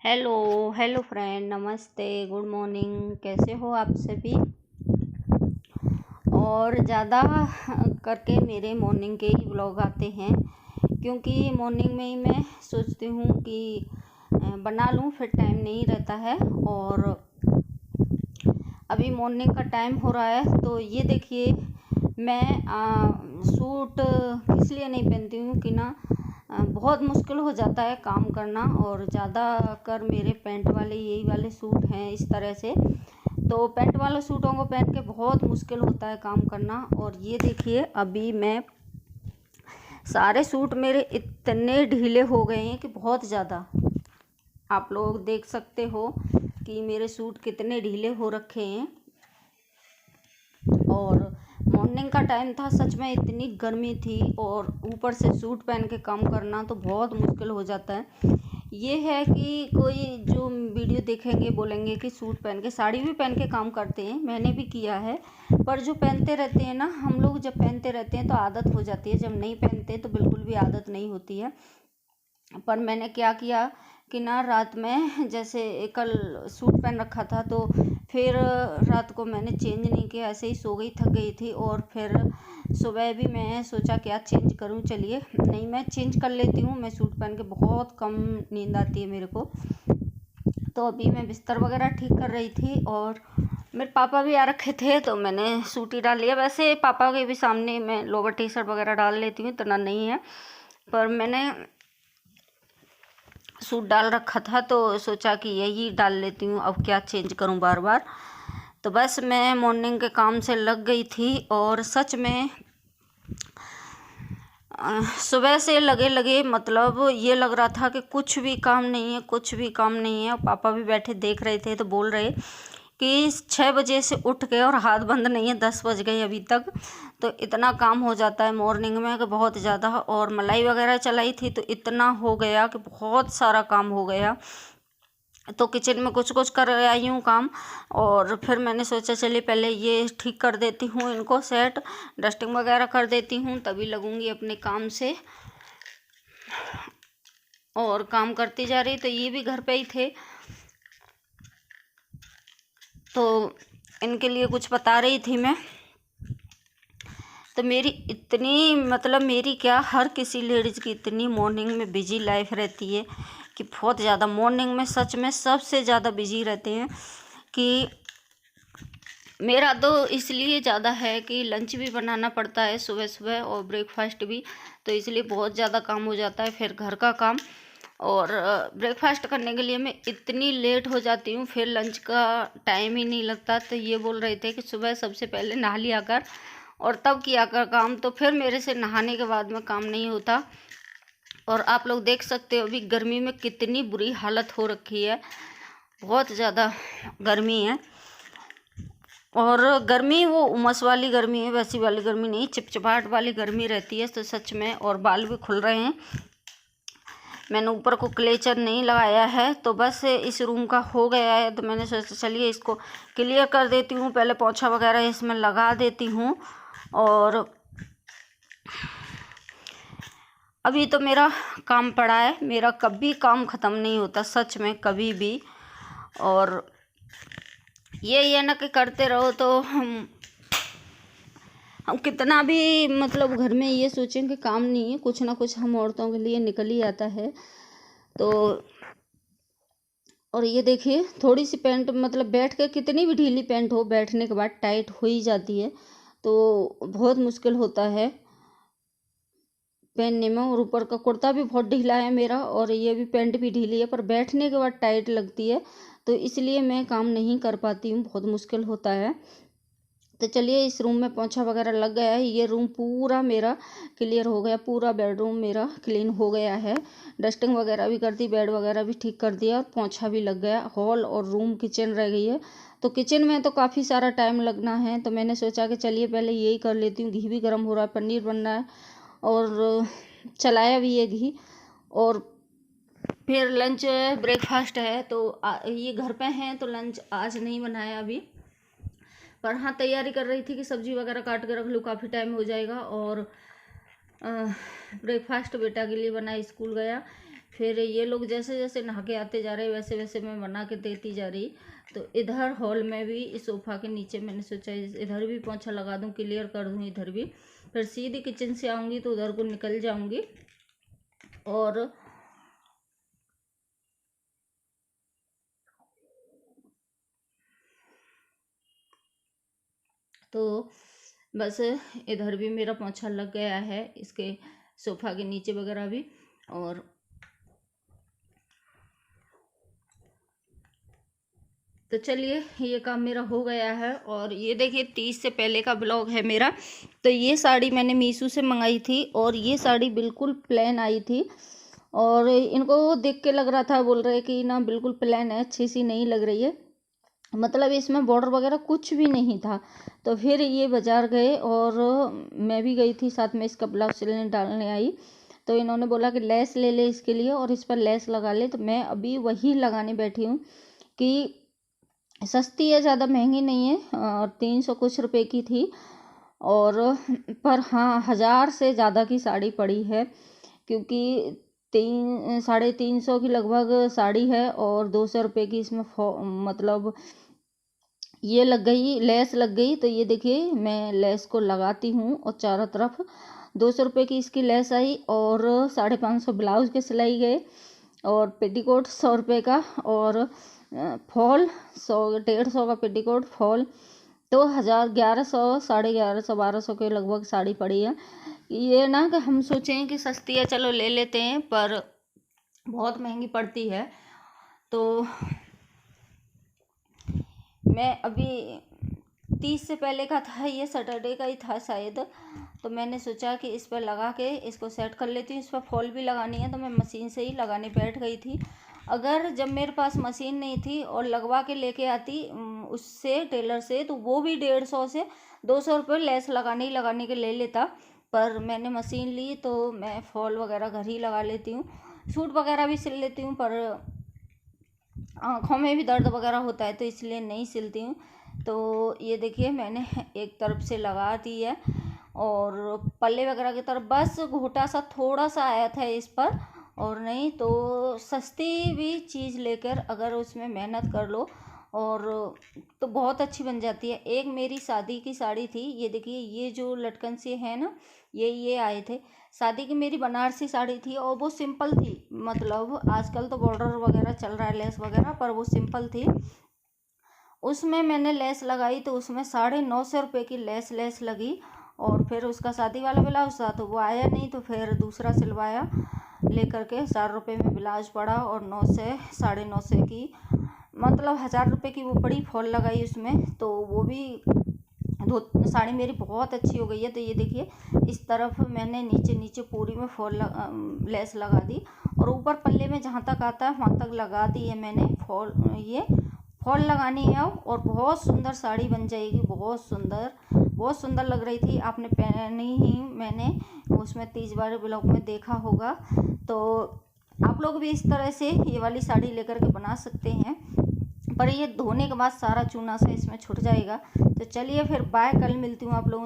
Hello hello friend, नमस्ते, good morning. कैसे हो आप सभी? और ज़्यादा करके मेरे मॉर्निंग के ही व्लॉग आते हैं, क्योंकि मॉर्निंग में ही मैं सोचती हूँ कि बना लूँ, फिर टाइम नहीं रहता है। और अभी मॉर्निंग का टाइम हो रहा है, तो ये देखिए मैं सूट इसलिए नहीं पहनती हूँ कि ना बहुत मुश्किल हो जाता है काम करना, और ज़्यादा कर मेरे पैंट वाले यही वाले सूट हैं इस तरह से, तो पैंट वाले सूटों को पहन के बहुत मुश्किल होता है काम करना। और ये देखिए अभी मैं सारे सूट मेरे इतने ढीले हो गए हैं कि बहुत ज़्यादा, आप लोग देख सकते हो कि मेरे सूट कितने ढीले हो रखे हैं। और मॉर्निंग का टाइम था, सच में इतनी गर्मी थी, और ऊपर से सूट पहन के काम करना तो बहुत मुश्किल हो जाता है। ये है कि कोई जो वीडियो देखेंगे बोलेंगे कि सूट पहन के, साड़ी भी पहन के काम करते हैं, मैंने भी किया है, पर जो पहनते रहते हैं ना, हम लोग जब पहनते रहते हैं तो आदत हो जाती है, जब नहीं पहनते तो बिल्कुल भी आदत नहीं होती है। पर मैंने क्या किया कि ना, रात में जैसे कल सूट पहन रखा था, तो फिर रात को मैंने चेंज नहीं किया, ऐसे ही सो गई, थक गई थी। और फिर सुबह भी मैं सोचा क्या चेंज करूं, चलिए नहीं मैं चेंज कर लेती हूँ। मैं सूट पहन के बहुत कम नींद आती है मेरे को। तो अभी मैं बिस्तर वगैरह ठीक कर रही थी, और मेरे पापा भी आ रखे थे, तो मैंने सूट ही डाल लिया। वैसे पापा के भी सामने मैं लोवर टी शर्ट वगैरह डाल लेती हूँ, इतना नहीं है, पर मैंने सूट डाल रखा था तो सोचा कि यही डाल लेती हूँ, अब क्या चेंज करूँ बार बार। तो बस मैं मॉर्निंग के काम से लग गई थी, और सच में सुबह से लगे लगे मतलब ये लग रहा था कि कुछ भी काम नहीं है, कुछ भी काम नहीं है। पापा भी बैठे देख रहे थे, तो बोल रहे कि 6 बजे से उठ गए और हाथ बंद नहीं है, 10 बज गए अभी तक। तो इतना काम हो जाता है मॉर्निंग में कि बहुत ज़्यादा। और मलाई वगैरह चलाई थी तो इतना हो गया कि बहुत सारा काम हो गया। तो किचन में कुछ कुछ कर आई हूँ काम, और फिर मैंने सोचा चलिए पहले ये ठीक कर देती हूँ, इनको सेट डस्टिंग वगैरह कर देती हूँ, तभी लगूंगी अपने काम से। और काम करती जा रही, तो ये भी घर पे ही थे, तो इनके लिए कुछ बता रही थी मैं। तो मेरी इतनी मतलब मेरी क्या, हर किसी लेडीज़ की इतनी मॉर्निंग में बिजी लाइफ रहती है कि बहुत ज़्यादा मॉर्निंग में सच में सबसे ज़्यादा बिजी रहते हैं। कि मेरा तो इसलिए ज़्यादा है कि लंच भी बनाना पड़ता है सुबह सुबह, और ब्रेकफास्ट भी, तो इसलिए बहुत ज़्यादा काम हो जाता है। फिर घर का काम, और ब्रेकफास्ट करने के लिए मैं इतनी लेट हो जाती हूँ, फिर लंच का टाइम ही नहीं लगता। तो ये बोल रहे थे कि सुबह सबसे पहले नहा लिया कर और तब किया कर काम, तो फिर मेरे से नहाने के बाद में काम नहीं होता। और आप लोग देख सकते हो अभी गर्मी में कितनी बुरी हालत हो रखी है, बहुत ज़्यादा गर्मी है। और गर्मी वो उमस वाली गर्मी है, वैसी वाली गर्मी नहीं, चिपचिपाहट वाली गर्मी रहती है तो सच में। और बाल भी खुल रहे हैं, मैंने ऊपर को क्लेचर नहीं लगाया है, तो बस इस रूम का हो गया है, तो मैंने सोचा चलिए इसको क्लियर कर देती हूँ, पहले पोंछा वगैरह इसमें लगा देती हूँ। और अभी तो मेरा काम पड़ा है, मेरा कभी काम ख़त्म नहीं होता सच में, कभी भी। और ये ना कि करते रहो तो हम कितना भी मतलब घर में ये सोचें कि काम नहीं है, कुछ ना कुछ हम औरतों के लिए निकल ही आता है। तो और ये देखिए थोड़ी सी पैंट मतलब बैठ के, कितनी भी ढीली पैंट हो, बैठने के बाद टाइट हो ही जाती है, तो बहुत मुश्किल होता है पहनने में। और ऊपर का कुर्ता भी बहुत ढीला है मेरा, और ये भी पैंट भी ढीली है, पर बैठने के बाद टाइट लगती है, तो इसलिए मैं काम नहीं कर पाती हूँ, बहुत मुश्किल होता है। तो चलिए इस रूम में पोंछा वगैरह लग गया है, ये रूम पूरा मेरा क्लियर हो गया, पूरा बेडरूम मेरा क्लीन हो गया है। डस्टिंग वगैरह भी कर दी, बेड वगैरह भी ठीक कर दिया, और पोंछा भी लग गया। हॉल और रूम किचन रह गई है, तो किचन में तो काफ़ी सारा टाइम लगना है, तो मैंने सोचा कि चलिए पहले यही कर लेती हूँ। घी भी गर्म हो रहा है, पनीर बन रहा है, और चलाया भी है घी। और फिर लंच ब्रेकफास्ट है, तो ये घर पे हैं तो लंच आज नहीं बनाया अभी, पर हाँ तैयारी कर रही थी कि सब्जी वगैरह काट के रख लूँ, काफ़ी टाइम हो जाएगा। और ब्रेकफास्ट बेटा के लिए बना, स्कूल गया, फिर ये लोग जैसे जैसे नहा के आते जा रहे वैसे वैसे मैं बना के देती जा रही। तो इधर हॉल में भी इस सोफ़ा के नीचे मैंने सोचा इधर भी पोंछा लगा दूं, क्लियर कर दूं इधर भी। फिर सीधी किचन से आऊँगी तो उधर को निकल जाऊँगी। और तो बस इधर भी मेरा पोंछा लग गया है, इसके सोफ़ा के नीचे वगैरह भी। और तो चलिए ये काम मेरा हो गया है। और ये देखिए 30 से पहले का ब्लॉग है मेरा। तो ये साड़ी मैंने मीशो से मंगाई थी और ये साड़ी बिल्कुल प्लेन आई थी। और इनको देख के लग रहा था, बोल रहे कि ना बिल्कुल प्लेन है, अच्छी सी नहीं लग रही है, मतलब इसमें बॉर्डर वगैरह कुछ भी नहीं था। तो फिर ये बाज़ार गए और मैं भी गई थी साथ में, इसका ब्लाउज सिलने डालने आई। तो इन्होंने बोला कि लेस ले ले इसके लिए और इस पर लेस लगा ले। तो मैं अभी वही लगाने बैठी हूँ कि सस्ती है, ज़्यादा महंगी नहीं है, और 300 कुछ रुपए की थी। और पर हाँ 1000 से ज़्यादा की साड़ी पड़ी है, क्योंकि 350 की लगभग साड़ी है और 200 रुपये की इसमें मतलब ये लग गई, लेस लग गई। तो ये देखिए मैं लेस को लगाती हूँ और चारों तरफ 200 रुपये की इसकी लेस आई और 550 ब्लाउज के सिलाई गए और पेटीकोट 100 रुपये का और फॉल 100-150 का पेटीकोट फॉल। तो 1100 1150 1200 के लगभग साड़ी पड़ी है। ये ना कि हम सोचें कि सस्ती है चलो ले लेते हैं, पर बहुत महंगी पड़ती है। तो मैं अभी 30 से पहले का था, ये सैटरडे का ही था शायद। तो मैंने सोचा कि इस पर लगा के इसको सेट कर लेती हूँ। इस पर फॉल भी लगानी है तो मैं मशीन से ही लगाने बैठ गई थी। अगर जब मेरे पास मशीन नहीं थी और लगवा के लेके आती उससे टेलर से, तो वो भी 150 से 200 रुपये लेस लगाने के ले लेता। पर मैंने मशीन ली तो मैं फॉल वगैरह घर ही लगा लेती हूँ। सूट वगैरह भी सिल लेती हूँ, पर आँखों में भी दर्द वगैरह होता है तो इसलिए नहीं सिलती हूँ। तो ये देखिए मैंने एक तरफ से लगा दी है और पल्ले वगैरह की तरफ बस घोटा सा थोड़ा सा आया था इस पर। और नहीं तो सस्ती भी चीज़ लेकर अगर उसमें मेहनत कर लो और तो बहुत अच्छी बन जाती है। एक मेरी शादी की साड़ी थी, ये देखिए ये जो लटकन से है ना, ये आए थे। शादी की मेरी बनारसी साड़ी थी और वो सिंपल थी, मतलब आजकल तो बॉर्डर वगैरह चल रहा है लेस वगैरह, पर वो सिंपल थी। उसमें मैंने लेस लगाई तो उसमें 950 रुपये की लेस लगी। और फिर उसका शादी वाला ब्लाउज था तो वो आया नहीं, तो फिर दूसरा सिलवाया लेकर के 4 रुपये में ब्लाउज पड़ा और 9 से 950 की, मतलब 1000 रुपये की वो पड़ी। फॉल लगाई उसमें तो वो भी साड़ी मेरी बहुत अच्छी हो गई है। तो ये देखिए इस तरफ मैंने नीचे पूरी में फॉल लेस लगा दी और ऊपर पल्ले में जहाँ तक आता है वहाँ तक लगा दी है मैंने फॉल। ये फॉल लगानी है और बहुत सुंदर साड़ी बन जाएगी, बहुत सुंदर लग रही थी। आपने पहनी ही मैंने उसमें 30 बार ब्लॉग में देखा होगा। तो आप लोग भी इस तरह से ये वाली साड़ी लेकर के बना सकते हैं, पर ये धोने के बाद सारा चूना सा इसमें छूट जाएगा। तो चलिए फिर बाय, कल मिलती हूँ आप लोगों से।